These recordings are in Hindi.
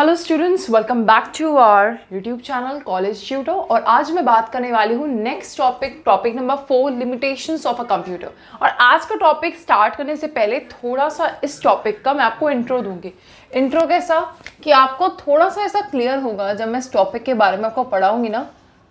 Hello students, welcome back to our YouTube channel college tutor. और आज मैं बात करने वाली हूँ next topic number 4, limitations of a computer. और आज का टॉपिक स्टार्ट करने से पहले थोड़ा सा इस टॉपिक का मैं आपको इंट्रो दूंगी। इंट्रो कैसा कि आपको थोड़ा सा ऐसा क्लियर होगा जब मैं इस टॉपिक के बारे में आपको पढ़ाऊँगी ना,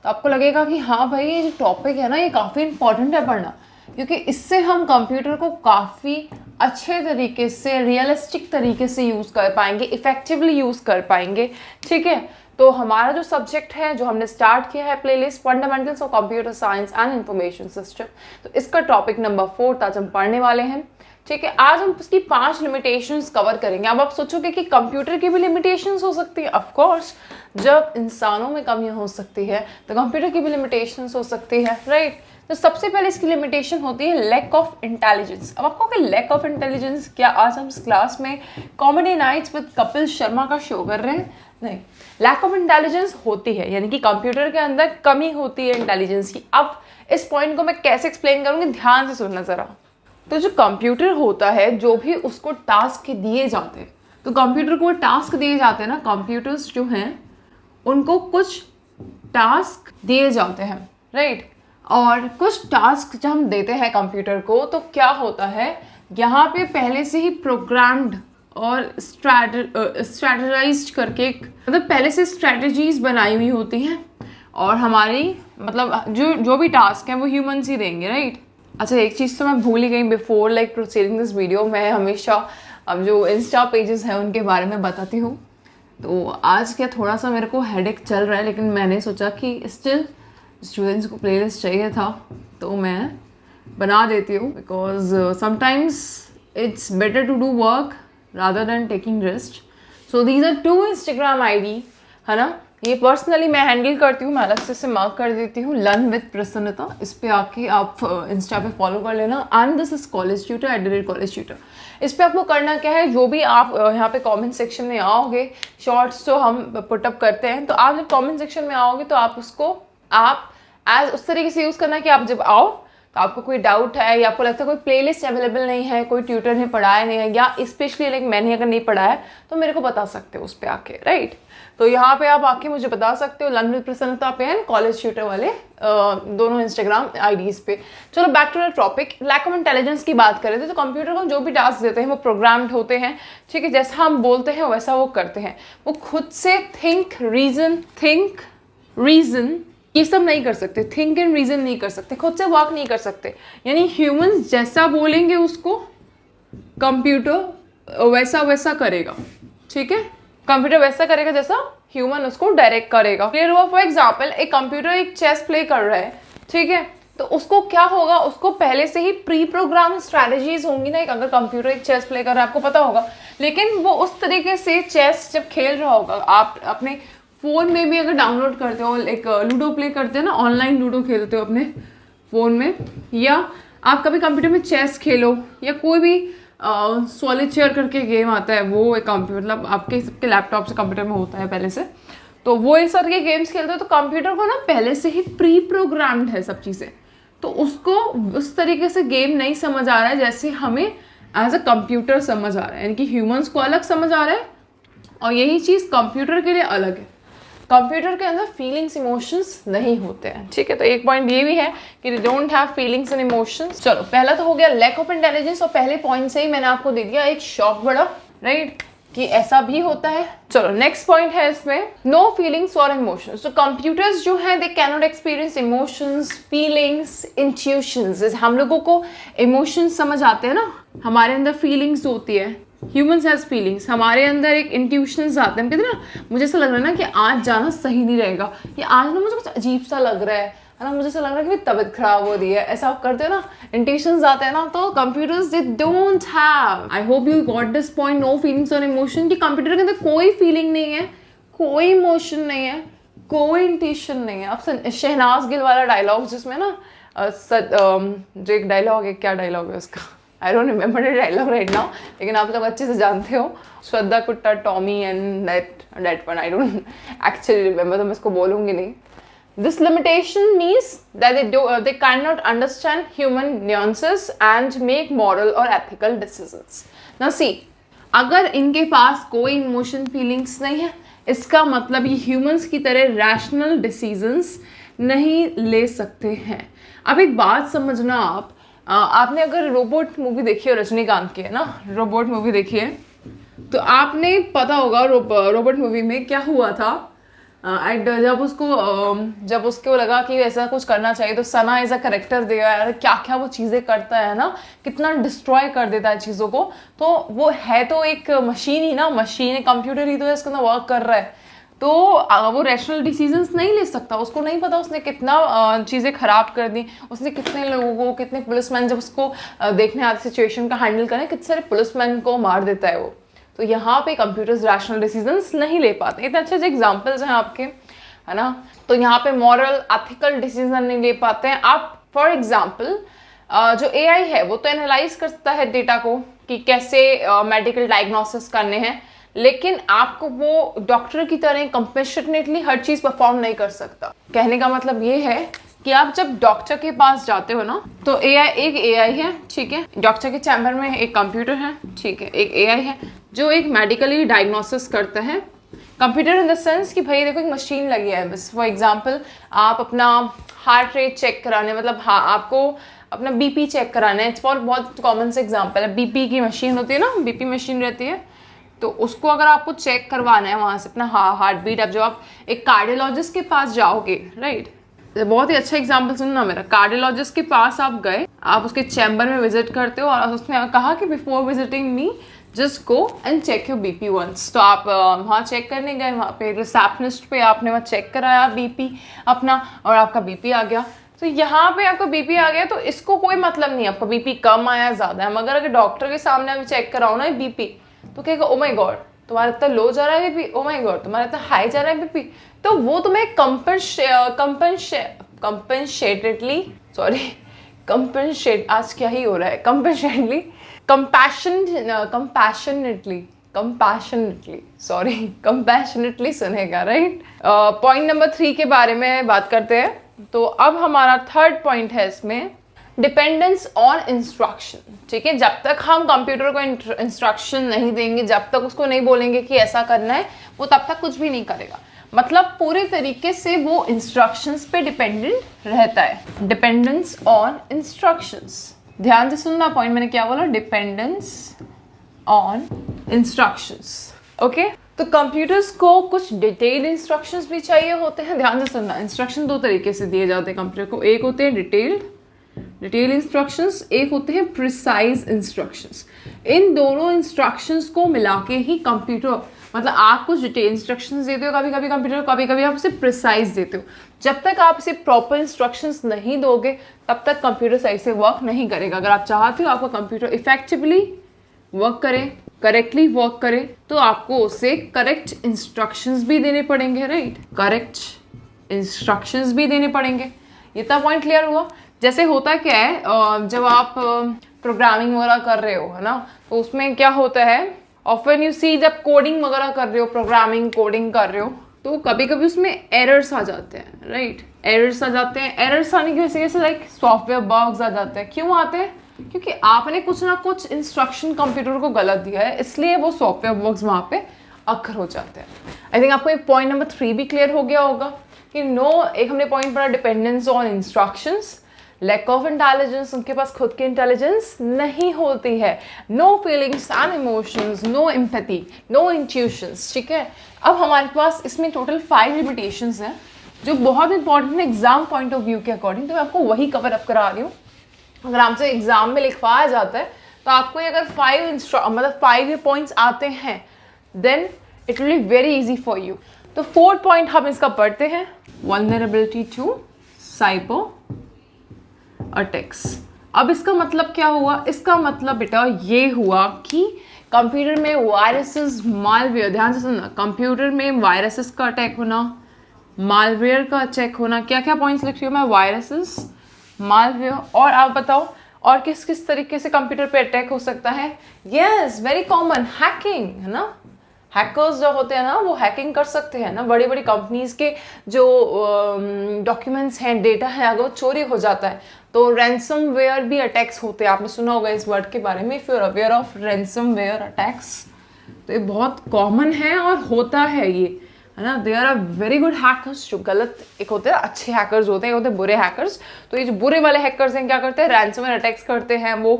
तो आपको लगेगा कि हाँ भाई, ये जो टॉपिक है ना, ये काफ़ी इंपॉर्टेंट है पढ़ना, क्योंकि इससे हम कंप्यूटर को काफ़ी अच्छे तरीके से, रियलिस्टिक तरीके से यूज़ कर पाएंगे, इफेक्टिवली यूज़ कर पाएंगे। ठीक है, तो हमारा जो सब्जेक्ट है, जो हमने स्टार्ट किया है playlist, fundamentals of computer science and information system, तो इसका टॉपिक नंबर 4 आज हम पढ़ने वाले हैं। ठीक है, आज हम उसकी 5 लिमिटेशंस कवर करेंगे। अब आप सोचोगे कि कंप्यूटर की भी लिमिटेशंस हो सकती है। ऑफ कोर्स, जब इंसानों में कमी हो सकती है तो कंप्यूटर की भी लिमिटेशंस हो सकती है, राइट। तो सबसे पहले इसकी लिमिटेशन होती है लैक ऑफ इंटेलिजेंस। अब आपको कि लैक ऑफ इंटेलिजेंस क्या, आज हम इस क्लास में comedy nights with Kapil Sharma का शो कर रहे हैं? नहीं, लैक ऑफ इंटेलिजेंस होती है, यानी कि कंप्यूटर के अंदर कमी होती है इंटेलिजेंस की। अब इस पॉइंट को मैं कैसे एक्सप्लेन करूँगी, ध्यान से सुनना ज़रा। तो जो कंप्यूटर होता है, जो भी उसको टास्क दिए जाते हैं, तो कंप्यूटर को टास्क दिए जाते हैं ना, कंप्यूटर्स जो हैं उनको कुछ टास्क दिए जाते हैं, राइट। और कुछ टास्क जब हम देते हैं कंप्यूटर को, तो क्या होता है, यहाँ पे पहले से ही प्रोग्राम्ड और स्ट्रैटेजाइज्ड करके, मतलब पहले से स्ट्रैटेजीज बनाई हुई होती हैं, और हमारी मतलब जो भी टास्क हैं वो ह्यूमंस ही देंगे, राइट। अच्छा, एक चीज़ तो मैं भूल ही गई before like proceeding this video, मैं हमेशा अब जो इंस्टा पेजेस हैं उनके बारे में बताती हूँ। तो आज क्या थोड़ा सा मेरे को हेडेक चल रहा है, लेकिन मैंने सोचा कि स्टिल स्टूडेंट्स को प्लेलिस्ट चाहिए था तो मैं बना देती हूँ, because sometimes it's better to do work rather than taking rest. So these are 2 Instagram ID, है ना। ये पर्सनली मैं हैंडल करती हूँ, मैं अलग से मार्क कर देती हूँ, लर्न विद प्रसन्नता। इस पे आके आप इंस्टा पे फॉलो कर लेना। And this is college tutor @college tutor. इस पे आपको करना क्या है, जो भी आप यहाँ पे कमेंट सेक्शन में आओगे, शॉर्ट्स जो हम पुटअप करते हैं, तो आप जब कमेंट सेक्शन में आओगे तो आप उसको एज उस तरीके से यूज़ करना कि आप जब आओ तो आपको कोई डाउट है, या आपको लगता है कोई प्लेलिस्ट अवेलेबल नहीं है, कोई ट्यूटर ने पढ़ाया नहीं है, या स्पेशली लाइक मैंने अगर नहीं पढ़ाया तो मेरे को बता सकते हो उस पर आके, राइट। तो यहाँ पे आप आके मुझे बता सकते हो, लर्न विद प्रसन्नता पे एंड कॉलेज ट्यूटर वाले दोनों इंस्टाग्राम IDs पे। चलो back to the topic, lack of intelligence की बात कर रहे थे। तो कंप्यूटर को जो भी टास्क देते हैं वो प्रोग्राम्ड होते हैं, ठीक है। जैसा हम बोलते हैं वैसा वो करते हैं। वो खुद से थिंक रीजन ये सब नहीं कर सकते, थिंक एंड रीजन नहीं कर सकते, खुद से वर्क नहीं कर सकते। यानी ह्यूमंस जैसा बोलेंगे उसको कंप्यूटर वैसा करेगा, ठीक है। कंप्यूटर वैसा करेगा जैसा ह्यूमन उसको डायरेक्ट करेगा। क्लियर हुआ? फॉर एग्जाम्पल, एक कंप्यूटर एक चेस प्ले कर रहा है, ठीक है, तो उसको क्या होगा, उसको पहले से ही प्री प्रोग्राम स्ट्रैटेजीज होंगी ना। एक अगर कंप्यूटर एक चेस प्ले कर रहा है, आपको पता होगा, लेकिन वो उस तरीके से चेस जब खेल रहा होगा, आप अपने फ़ोन में भी अगर डाउनलोड करते हो, एक लूडो प्ले करते हैं ना, ऑनलाइन लूडो खेलते हो अपने फ़ोन में, या आप कभी कंप्यूटर में चेस खेलो, या कोई भी सॉलिटेयर करके गेम आता है, वो एक कंप्यूटर मतलब आपके सबके लैपटॉप से कंप्यूटर में होता है पहले से, तो वो इस तरह के गेम्स खेलते हो। तो कंप्यूटर को ना पहले से ही प्री प्रोग्राम्ड है सब चीज़ें, तो उसको उस तरीके से गेम नहीं समझ आ रहा है जैसे हमें एज अ कंप्यूटर समझ आ रहा है। यानी कि ह्यूमंस को अलग समझ आ रहा है, और यही चीज़ कंप्यूटर के लिए अलग है। कंप्यूटर के अंदर फीलिंग्स इमोशंस नहीं होते हैं, ठीक है। तो एक पॉइंट ये भी है कि दे don't have feelings and emotions. चलो, पहला तो हो गया लैक ऑफ इंटेलिजेंस, और पहले पॉइंट से ही मैंने आपको दे दिया एक शॉक बड़ा, राइट, कि ऐसा भी होता है। चलो, नेक्स्ट पॉइंट है इसमें नो फीलिंग्स और इमोशंस। तो कंप्यूटर्स जो हैं, they can not experience emotions, feelings, intuitions. हम लोगों को इमोशंस समझ आते हैं ना, हमारे अंदर फीलिंग्स होती है, ह्यूमंस हैज फीलिंग्स, हमारे अंदर एक इंट्यूशंस आते हैं। हम कहते हैं ना, मुझे ऐसा लग रहा है ना कि आज जाना सही नहीं रहेगा, या आज ना मुझे कुछ अजीब सा लग रहा है ना, मुझे ऐसा लग रहा है कि मेरी तबीयत खराब हो रही है, ऐसा आप करते हो ना, इंट्यूशंस आते हैं ना। तो computers they don't have, I hope you got this point, no feelings और इमोशन, कि कंप्यूटर के अंदर कोई फीलिंग नहीं है, कोई इमोशन नहीं है, कोई इंट्यूशन नहीं है। अब शहनाज गिल वाला डायलॉग जिसमें ना जो एक डायलॉग है, क्या डायलॉग है उसका, I don't remember the dialogue right now, लेकिन आप लोग अच्छे से जानते हो, श्रद्धा कुट्टा, Tommy and that one, I don't actually remember, तो मैं इसको बोलूँगी नहीं। This limitation means that they cannot understand human nuances and make moral or ethical decisions. Now see, अगर इनके पास कोई इमोशन फीलिंग्स नहीं है, इसका मतलब ये ह्यूमंस की तरह रैशनल डिसीजंस नहीं ले सकते हैं। अब एक बात समझना, आपने अगर रोबोट मूवी देखी है, रजनीकांत की है ना, रोबोट मूवी देखी है, तो आपने पता होगा रोबोट मूवी में क्या हुआ था। एंड जब उसको लगा कि ऐसा कुछ करना चाहिए, तो सना एज अ करेक्टर देगा यार, क्या क्या वो चीज़ें करता है ना, कितना डिस्ट्रॉय कर देता है चीज़ों को। तो वो है तो एक मशीन ही ना, मशीन कंप्यूटर ही तो है, इसके अंदर वर्क कर रहा है। तो वो रैशनल डिसीजंस नहीं ले सकता, उसको नहीं पता उसने कितना चीज़ें खराब कर दी, उसने कितने लोगों को, कितने पुलिसमैन जब उसको देखने आते सिचुएशन का हैंडल करें, कितने सारे पुलिसमैन को मार देता है वो। तो यहाँ पे कंप्यूटर्स रैशनल डिसीजंस नहीं ले पाते। इतने अच्छे एग्जांपल्स हैं आपके, है ना। तो यहाँ पे मॉरल एथिकल डिसीजन नहीं ले पाते हैं आप। फॉर एग्जांपल जो एआई है वो तो एनालाइज करता है डेटा को कि कैसे मेडिकल डायग्नोसिस करने हैं, लेकिन आपको वो डॉक्टर की तरह कंपेशनेटली हर चीज़ परफॉर्म नहीं कर सकता। कहने का मतलब ये है कि आप जब डॉक्टर के पास जाते हो ना, तो एक एआई है, ठीक है, डॉक्टर के चैम्बर में एक कंप्यूटर है, ठीक है, एक एआई है जो एक मेडिकली डायग्नोसिस करता है। कंप्यूटर इन द सेंस कि भाई देखो एक मशीन लगी है, बस फॉर एग्जांपल आप अपना हार्ट रेट चेक कराने, मतलब हाँ आपको अपना बीपी चेक कराना है, बहुत कॉमन से एग्जांपल है, बीपी की मशीन होती है ना, बीपी मशीन रहती है, तो उसको अगर आपको चेक करवाना है वहाँ से अपना हार्ट बीट, अब जब आप एक कार्डियोलॉजिस्ट के पास जाओगे, राइट, बहुत ही अच्छा एग्जांपल सुनना मेरा, कार्डियोलॉजिस्ट के पास आप गए, आप उसके चैम्बर में विजिट करते हो और उसने कहा कि before visiting me just go and check your BP once. तो आप वहाँ चेक करने गए, वहाँ पे रिसेप्शनिस्ट पे आपने वहाँ चेक कराया बीपी अपना, और आपका बीपी आ गया। तो यहाँ पे आपका बीपी आ गया, तो इसको कोई मतलब नहीं आपका बीपी कम आया ज़्यादा है, मगर अगर डॉक्टर के सामने अभी चेक कराओ ना बीपी, तो कहेगा ओ माय गॉड तुम्हारा इतना लो जा रहा है बीपी, ओ माय गॉड तुम्हारा इतना हाई जा रहा है बीपी। तो वो तुम्हें आज क्या ही हो रहा है, कंपैशनेटली सुनेगा, राइट। पॉइंट नंबर 3 के बारे में बात करते हैं। तो अब हमारा थर्ड पॉइंट है इसमें, डिपेंडेंस ऑन इंस्ट्रक्शन, ठीक है। जब तक हम कंप्यूटर को इंस्ट्रक्शन नहीं देंगे, जब तक उसको नहीं बोलेंगे कि ऐसा करना है, वो तब तक कुछ भी नहीं करेगा। मतलब पूरे तरीके से वो इंस्ट्रक्शंस पे डिपेंडेंट रहता है। डिपेंडेंस ऑन इंस्ट्रक्शंस, ध्यान से सुनना पॉइंट मैंने क्या बोला, डिपेंडेंस ऑन इंस्ट्रक्शंस, ओके। तो कंप्यूटर्स को कुछ डिटेल्ड इंस्ट्रक्शंस भी चाहिए होते हैं, ध्यान से सुनना। इंस्ट्रक्शन दो तरीके से दिए जाते हैं कंप्यूटर को, एक होते हैं डिटेल इंस्ट्रक्शंस, एक होते हैं प्रिसाइज इंस्ट्रक्शंस। इन दोनों इंस्ट्रक्शंस को मिला के ही कंप्यूटर, मतलब आप कुछ डिटेल इंस्ट्रक्शंस देते हो कभी कभी कंप्यूटर, कभी कभी आप उसे प्रिसाइज देते हो। जब तक आप इसे प्रॉपर इंस्ट्रक्शंस नहीं दोगे, तब तक कंप्यूटर सही से वर्क नहीं करेगा। अगर आप चाहते हो आपका कंप्यूटर इफेक्टिवली वर्क करे, करेक्टली वर्क करे, तो आपको उसे करेक्ट इंस्ट्रक्शंस भी देने पड़ेंगे, राइट, करेक्ट इंस्ट्रक्शंस भी देने पड़ेंगे। इतना पॉइंट क्लियर हुआ। जैसे होता क्या है, जब आप प्रोग्रामिंग वगैरह कर रहे हो, है ना, तो उसमें क्या होता है, ऑफन यू सी, जब कोडिंग वगैरह कर रहे हो, प्रोग्रामिंग कोडिंग कर रहे हो, तो कभी कभी उसमें एरर्स आ जाते हैं, राइट, एरर्स आ जाते हैं। एरर्स आने की वजह से लाइक सॉफ्टवेयर बग्स आ जाते हैं। क्यों आते हैं? क्योंकि आपने कुछ ना कुछ इंस्ट्रक्शन कंप्यूटर को गलत दिया है, इसलिए वो सॉफ्टवेयर बग्स वहाँ पे अक्र हो जाते हैं। आई थिंक आपको एक पॉइंट नंबर 3 भी क्लियर हो गया होगा कि एक हमने पॉइंट पढ़ा dependence on instructions, lack of intelligence, उनके पास खुद की इंटेलिजेंस नहीं होती है, no feelings and emotions, no empathy, no intuitions, ठीक है। अब हमारे पास इसमें टोटल 5 लिमिटेशंस हैं जो बहुत इंपॉर्टेंट है एग्जाम पॉइंट ऑफ व्यू के अकॉर्डिंग, तो मैं आपको वही कवर अप करा रही हूँ। अगर आपसे एग्जाम में लिखवाया जाता है तो आपको ये अगर 5 पॉइंट्स आते हैं, then it will be very easy for you. तो 4th पॉइंट हम इसका पढ़ते हैं, वल्नरेबिलिटी टू साइबर अटैक्स। अब इसका मतलब क्या हुआ? इसका मतलब बेटा ये हुआ कि कंप्यूटर में वायरसेस, मालवेयर, ध्यान से सुनना, कंप्यूटर में वायरसेस का अटैक होना, मालवेयर का अटैक होना। क्या क्या पॉइंट्स लिख रही हूँ मैं? वायरसेस, मालवेयर, और आप बताओ और किस किस तरीके से कंप्यूटर पे अटैक हो सकता है? यस, वेरी कॉमन, हैकिंग, है ना। हैकर्स जो होते हैं ना, वो हैकिंग कर सकते हैं ना, बड़ी बड़ी कंपनीज के जो डॉक्यूमेंट्स हैं, डेटा है, अगर वो चोरी हो जाता है तो रैंसमवेयर भी अटैक्स होते हैं। आपने सुना होगा इस वर्ड के बारे में, if you are aware of ransomware attacks, तो ये बहुत कॉमन है और होता है ये, है ना। They are very good hackers. जो गलत, एक होते हैं अच्छे हैकर्स होते हैं, एक होते हैं बुरे हैकर्स। तो ये जो बुरे वाले हैकर्स हैं क्या करते हैं, रैंसमवेयर अटैक्स करते हैं। वो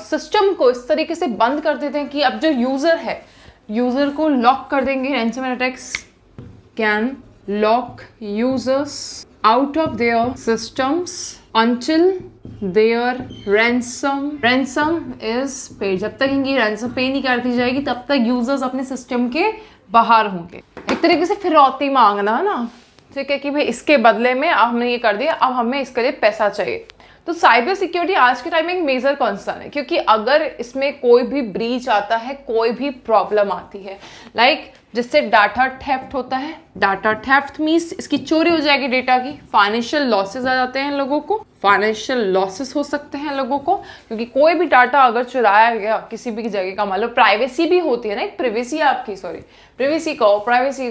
सिस्टम को इस तरीके से बंद कर देते हैं कि अब जो यूज़र है, यूज़र को लॉक कर देंगे। Ransomware attacks can lock users out of their systems until their ransom is paid। जब तक इनकी ransom पे नहीं कर दी जाएगी तब तक यूजर्स अपने सिस्टम के बाहर होंगे। एक तरीके से फिरौती मांगना है ना, ठीक है, कि भाई इसके बदले में अब हमने ये कर दिया, अब हमें इसके लिए पैसा चाहिए। तो साइबर सिक्योरिटी आज के टाइम में एक मेजर कंसर्न है, क्योंकि अगर इसमें कोई भी ब्रीच आता है, कोई भी प्रॉब्लम आती है, लाइक जिससे डाटा थेफ्ट होता है। डाटा थेफ्ट मीन्स इसकी चोरी हो जाएगी डेटा की, फाइनेंशियल लॉसेस आ जाते हैं लोगों को, फाइनेंशियल लॉसेस हो सकते हैं लोगों को, क्योंकि कोई भी डाटा अगर चुराया गया किसी भी जगह का, मान लो प्राइवेसी भी होती है ना, एक प्रिवेसी है आपकी, सॉरी प्राइवेसी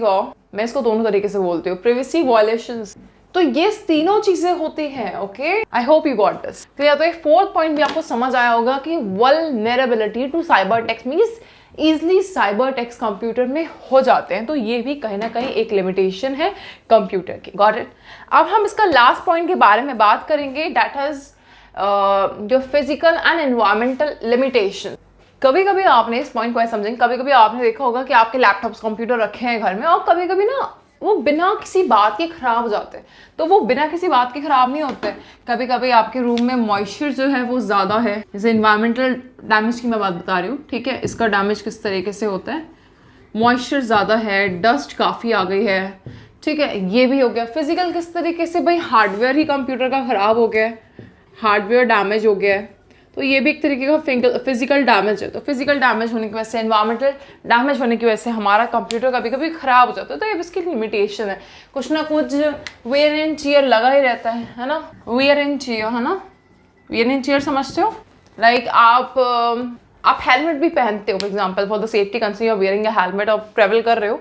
कहो, मैं इसको दोनों तरीके से बोलती हूँ, प्रिवेसी वायलेशंस। तो ये तीनों चीजें होती हैं। Okay, I hope you got this clear. तो एक फोर्थ पॉइंट भी आपको समझ आया होगा कि vulnerability to cyber attacks means easily cyber attacks computer में हो जाते हैं। तो ये भी कहीं ना कहीं एक लिमिटेशन है कंप्यूटर की। Got it. अब हम इसका लास्ट पॉइंट के बारे में बात करेंगे, दैट इज जो फिजिकल एंड एनवायरमेंटल लिमिटेशन। कभी कभी आपने इस पॉइंट को ऐसे समझेंगे, कभी कभी आपने देखा होगा कि आपके लैपटॉप्स कंप्यूटर रखे हैं घर में, और कभी कभी ना वो बिना किसी बात के खराब हो जाते हैं। तो वो बिना किसी बात के खराब नहीं होते। कभी कभी आपके रूम में मॉइस्चर जो है वो ज़्यादा है, जैसे इन्वायरमेंटल डैमेज की मैं बात बता रही हूँ, ठीक है। इसका डैमेज किस तरीके से होता है, मॉइस्चर ज़्यादा है, डस्ट काफ़ी आ गई है, ठीक है, ये भी हो गया। फिजिकल किस तरीके से, भाई हार्डवेयर ही कंप्यूटर का ख़राब हो गया है, हार्डवेयर डैमेज हो गया है, तो ये भी एक तरीके का फिजिकल डैमेज है। तो फिजिकल डैमेज होने की वजह से, एनवायरमेंटल डैमेज होने की वजह से हमारा कंप्यूटर कभी कभी ख़राब हो जाता है। तो ये इसकी लिमिटेशन है, कुछ ना कुछ वेयर एंड टियर लगा ही रहता है ना। वेयर एंड टियर, है ना, वेयर एंड टियर समझते हो, लाइक आप हेलमेट भी पहनते हो, for example for the safety concern you are wearing a helmet और ट्रेवल कर रहे हो,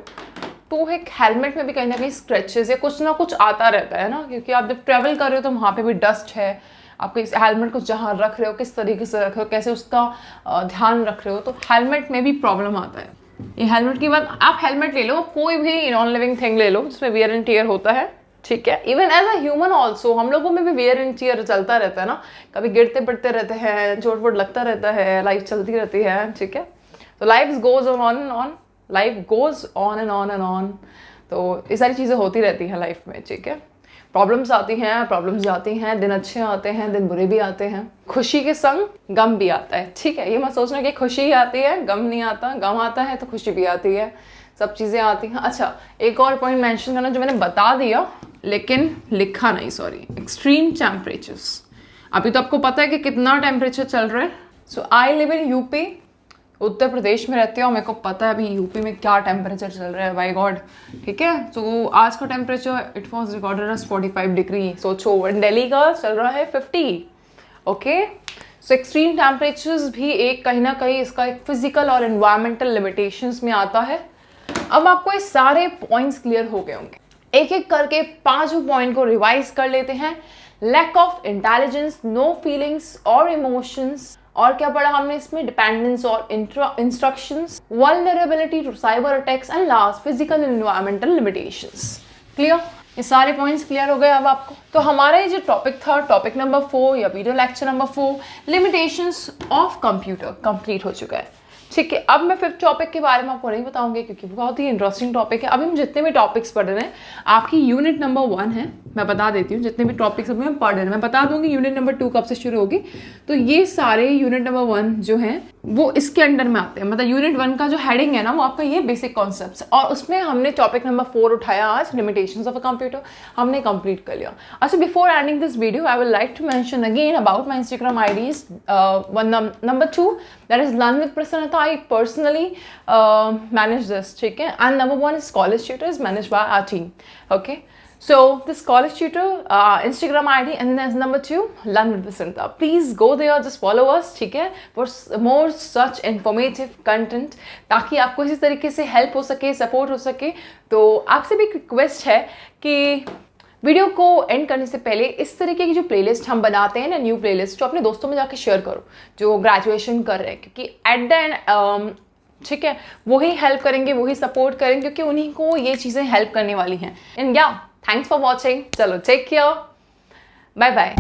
तो एक हेलमेट में भी कहीं ना कहीं स्क्रैचेस या कुछ ना कुछ आता रहता है ना, क्योंकि आप जब ट्रेवल कर रहे हो तो वहाँ पे भी डस्ट है। आपको इस हेलमेट को जहाँ रख रहे हो, किस तरीके से रख रहे हो, कैसे उसका ध्यान रख रहे हो, तो हेलमेट में भी प्रॉब्लम आता है। ये हेलमेट की बात, आप हेलमेट ले लो, कोई भी नॉन लिविंग थिंग ले लो जिसमें वियर एंड टियर होता है, ठीक है। Even as a human also हम लोगों में भी वियर एंड टियर चलता रहता है ना, कभी गिरते पड़ते रहते हैं, चोट वोट लगता रहता है, लाइफ चलती रहती है, ठीक है। तो life goes on and on, life goes on and on and on. तो ये सारी चीज़ें होती रहती हैं लाइफ में, ठीक है। प्रॉब्लम्स आती हैं, प्रॉब्लम्स जाती हैं, दिन अच्छे आते हैं, दिन बुरे भी आते हैं, खुशी के संग गम भी आता है, ठीक है। ये मत सोचना कि खुशी ही आती है गम नहीं आता, गम आता है तो खुशी भी आती है, सब चीज़ें आती हैं। अच्छा, एक और पॉइंट मेंशन करना जो मैंने बता दिया लेकिन लिखा नहीं, सॉरी, एक्सट्रीम टेम्परेचर्स। अभी तो आपको पता है कि कितना टेम्परेचर चल रहा है। सो I live in UP, Uttar Pradesh में रहती हूँ, मेरे को पता है अभी यूपी में क्या टेम्परेचर चल रहा है, बाय गॉड, ठीक है। तो आज का temperature it was recorded as 45 degree. सोचो, दिल्ली का चल रहा है 50। ओके, सो एक्सट्रीम टेम्परेचर्स भी एक कहीं ना कहीं इसका एक फिजिकल और एनवायरमेंटल लिमिटेशंस में आता है। अब आपको ये सारे पॉइंट्स क्लियर हो गए होंगे, एक एक करके पांचों पॉइंट को रिवाइज कर लेते हैं। Lack of intelligence, no feelings और इमोशंस, और क्या पढ़ा हमने इसमें, डिपेंडेंस और instructions, vulnerability to cyber attacks and last physical and environmental limitations. Clear, ये सारे पॉइंट्स क्लियर हो गए अब आपको। तो हमारा ये जो टॉपिक था, टॉपिक नंबर 4 या video lecture number 4, limitations of computer, complete हो चुका है, ठीक है। अब मैं फिफ्थ टॉपिक के बारे में आपको नहीं बताऊंगी क्योंकि बहुत ही इंटरेस्टिंग टॉपिक है। अभी हम जितने भी टॉपिक्स पढ़ रहे हैं, आपकी यूनिट नंबर 1 है, मैं बता देती हूँ जितने भी टॉपिक्स अभी हम पढ़ रहे हैं, मैं बता दूंगी यूनिट नंबर 2 कब से शुरू होगी। तो ये सारे यूनिट नंबर 1 जो हैं वो इसके अंडर में आते हैं, मतलब यूनिट 1 का जो हेडिंग है ना वो आपका ये बेसिक कॉन्सेप्ट्स, और उसमें हमने टॉपिक नंबर 4 उठाया आज, लिमिटेशंस ऑफ अ कंप्यूटर, हमने कंप्लीट कर लिया। अच्छा, before ending this video I will like to mention again about my Instagram IDs. Number 2 that is learn with Prasannata, I personally manage this, ठीक है। and number 1 is college tutor, is managed by our team, okay। so this college tutor Instagram ID, and then number 2 learn with Vasanta, please go there, just follow us, ठीक है, for more such informative content, ताकि आपको इसी तरीके से हेल्प हो सके, सपोर्ट हो सके। तो आपसे भी रिक्वेस्ट है कि वीडियो को एंड करने से पहले इस तरीके की जो प्लेलिस्ट हम बनाते हैं ना, न्यू प्लेलिस्ट, जो अपने दोस्तों में जाके शेयर करो जो ग्रेजुएशन कर रहे हैं, क्योंकि एट द एंड ठीक है, वही हेल्प करेंगे, वही सपोर्ट करेंगे, क्योंकि उन्हीं को ये चीज़ें हेल्प करने वाली हैं। एंड या थैंक्स फॉर वॉचिंग। चलो टेक केयर, बाय बाय।